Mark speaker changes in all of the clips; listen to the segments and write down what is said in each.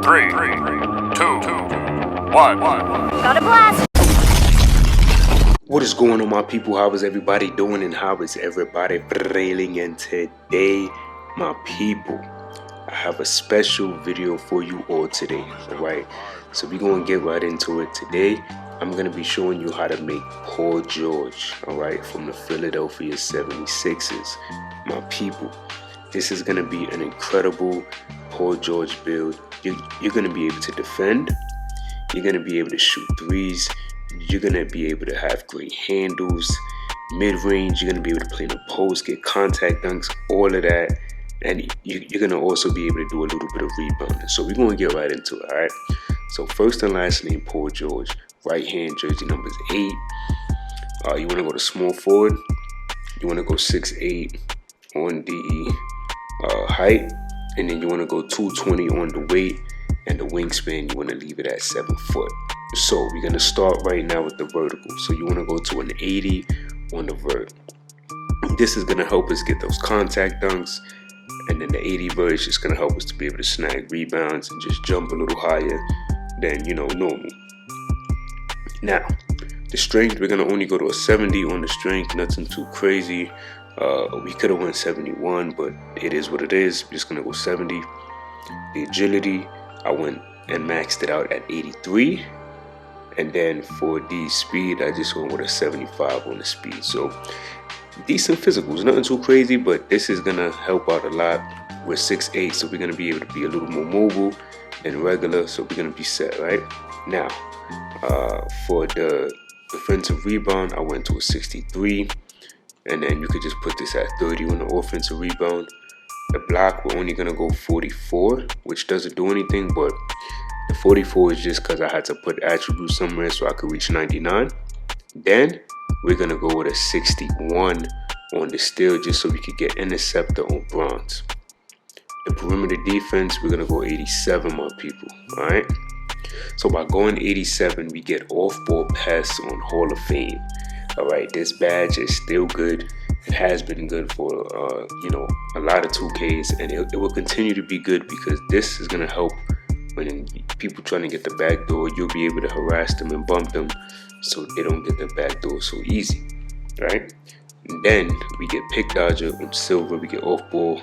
Speaker 1: 3, 2, 1.
Speaker 2: Got a blast!
Speaker 3: What is going on, my people? How is everybody doing and how is everybody feeling? And today, my people, I have a special video for you all today. Alright, so we're going to get right into it. Today, I'm going to be showing you how to make Paul George, alright, from the Philadelphia 76ers. My people, this is going to be an incredible Paul George build. You're going to be able to defend. You're going to be able to shoot threes. You're going to be able to have great handles, mid-range. You're going to be able to play in the post, get contact dunks, all of that. And you're going to also be able to do a little bit of rebounding. So we're going to get right into it, all right? So first and last name, Paul George. Right hand, jersey numbers 8. You want to go to small forward. You want to go 6'8" on the height. And then you want to go 220 on the weight. And the wingspan, you want to leave it at 7 foot. So we're going to start right now with the vertical. So you want to go to an 80 on the vert. This is going to help us get those contact dunks. And then the 80 vert is just going to help us to be able to snag rebounds and just jump a little higher than, normal. Now, the strength, we're going to only go to a 70 on the strength. Nothing too crazy. We could have went 71, but it is what it is. We're just going to go 70. The agility, I went and maxed it out at 83. And then for the speed, I just went with a 75 on the speed. So decent physicals, nothing too crazy, but this is gonna help out a lot. We're 6'8", so we're gonna be able to be a little more mobile and regular, so we're gonna be set, right? Now, for the defensive rebound, I went to a 63, and then you could just put this at 30 on the offensive rebound. The block, we're only gonna go 44, which doesn't do anything, but the 44 is just because I had to put attributes somewhere so I could reach 99. Then we're going to go with a 61 on the steal just so we could get interceptor on bronze. The perimeter defense, we're going to go 87, my people. All right. So by going 87, we get off-ball pass on Hall of Fame. All right. This badge is still good. It has been good for, a lot of 2Ks, and it will continue to be good because this is going to help when people trying to get the back door. You'll be able to harass them and bump them so they don't get the back door so easy, right? And then we get pick dodger on silver, we get off ball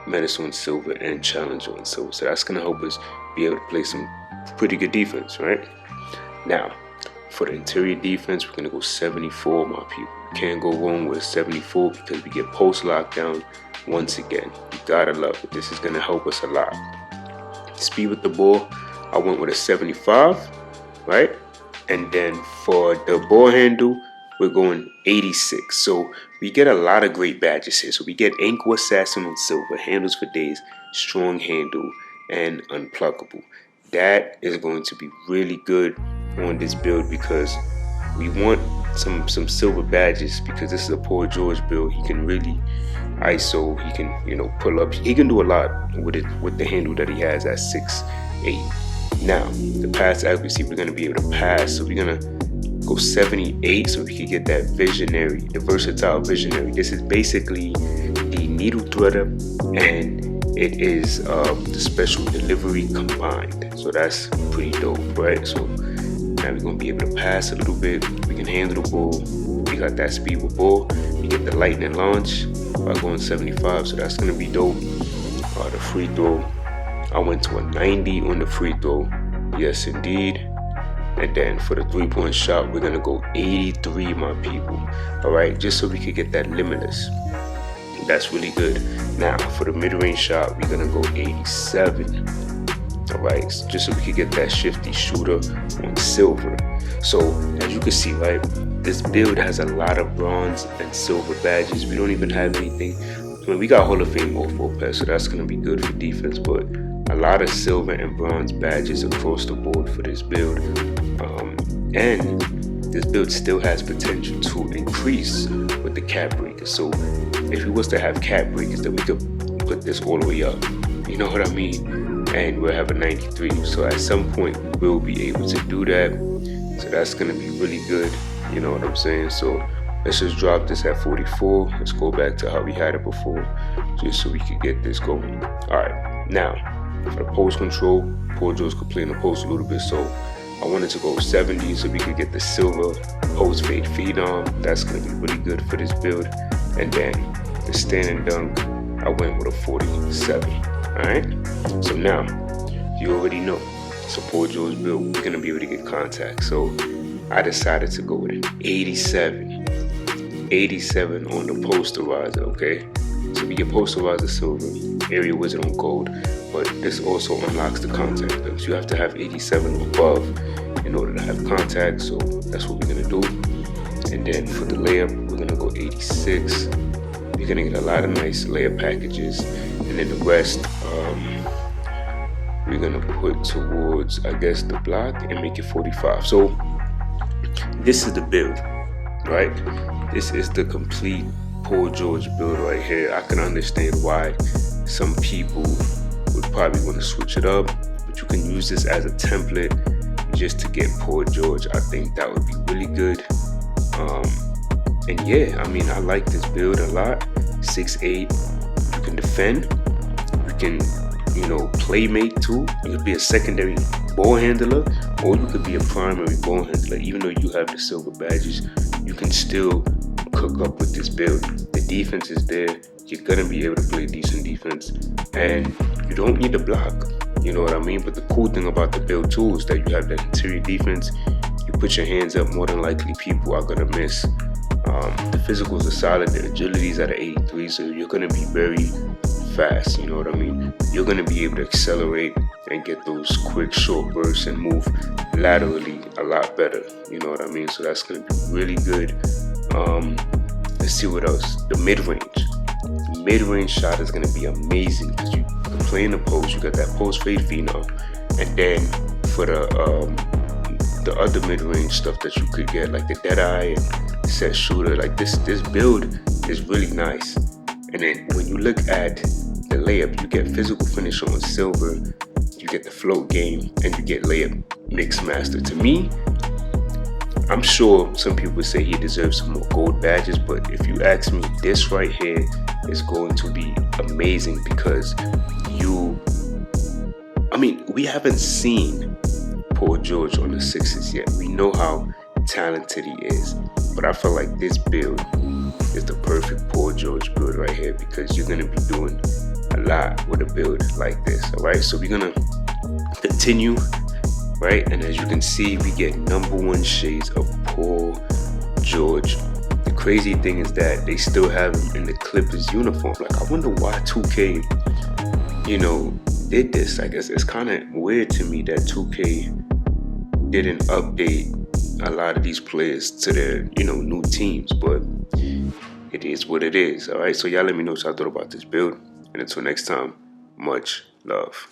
Speaker 3: menace on silver, and challenger on silver. So that's gonna help us be able to play some pretty good defense, right? Now, for the interior defense, we're gonna go 74, my people. Can't go wrong with 74 because we get post lockdown once again. You gotta love it. This is gonna help us a lot. Speed with the ball, I went with a 75, right? And then for the ball handle, we're going 86. So we get a lot of great badges here. So we get ankle assassin on silver, handles for days, strong handle, and unpluckable. That is going to be really good on this build because we want some silver badges because this is a Paul George build. He can really ISO, he can pull up, he can do a lot with it with the handle that he has at 6'8". Now the pass accuracy, we're going to be able to pass, so we're going to go 78 so we can get that visionary, the versatile visionary. This is basically the needle threader and it is the special delivery combined, so that's pretty dope, right? So now we're going to be able to pass a little bit, we can handle the ball, we got that speed with ball, we get the lightning launch by going 75, so that's going to be dope. The free throw, I went to a 90 on the free throw, yes indeed. And then for the 3-point shot, we're going to go 83, my people, alright, just so we could get that limitless. That's really good. Now for the mid-range shot, we're going to go 87, alright, just so we could get that shifty shooter on silver. So as you can see, right, this build has a lot of bronze and silver badges. We don't even have anything. I mean, we got Hall of Fame off-ball pass, so that's going to be good for defense, but a lot of silver and bronze badges across the board for this build. And this build still has potential to increase with the cap breakers. So if we was to have cap breakers, then we could put this all the way up. You know what I mean? And we'll have a 93. So at some point, we will be able to do that. So that's going to be really good. You know what I'm saying? So let's just drop this at 44. Let's go back to how we had it before, just so we could get this going. All right, now For the post control, Paul George could play in the post a little bit, so I wanted to go 70 so we could get the silver post fade phenom. That's going to be really good for this build. And then the stand and dunk, I went with a 47. Alright, so now you already know it's a Paul George build. We're going to be able to get contact, so I decided to go with an 87 on the posterizer. Okay, so we get posterizer silver, area wizard on gold, but this also unlocks the contact dunks. You have to have 87 or above in order to have contact, so that's what we're going to do. And then for the layup, we're going to go 86. You're going to get a lot of nice layup packages, and then the rest we're going to put towards, I guess, the block and make it 45. So this is the build, right? This is the complete Paul George build right here. I can understand why some people would probably want to switch it up, but you can use this as a template just to get Paul George. I think that would be really good. And yeah, I mean, I like this build a lot. 6'8", you can defend, you can, you know, playmate too. You could be a secondary ball handler, or you could be a primary ball handler. Even though you have the silver badges, you can still cook up with this build. The defense is there. You're gonna be able to play decent defense, and you don't need a block. You know what I mean? But the cool thing about the build too is that you have that interior defense. You put your hands up, more than likely people are gonna miss. The physicals are solid, the agility is at an 83, so you're gonna be very fast. You know what I mean? You're gonna be able to accelerate and get those quick short bursts and move laterally a lot better. You know what I mean? So that's gonna be really good. Let's see what else. The mid-range shot is gonna be amazing because you can play in the post. You got that post fade phenom, and then for the other mid-range stuff that you could get, like the dead eye and set shooter, like this build is really nice. And then when you look at the layup, you get physical finish on silver, you get the float game, and you get layup mix master. To me, I'm sure some people say he deserves some more gold badges, but if you ask me, this right here is going to be amazing because we haven't seen Paul George on the Sixers yet. We know how talented he is, but I feel like this build is the perfect Paul George build right here because you're gonna be doing a lot with a build like this. All right, so we're gonna continue, right? And as you can see, we get #1 shades of Paul George. The crazy thing is that they still have him in the Clippers uniform. Like, I wonder why 2K, you know, did this. I guess it's kind of weird to me that 2K didn't update a lot of these players to their, you know, new teams, but it is what it is. All right, so y'all let me know what y'all thought about this build, and until next time, much love.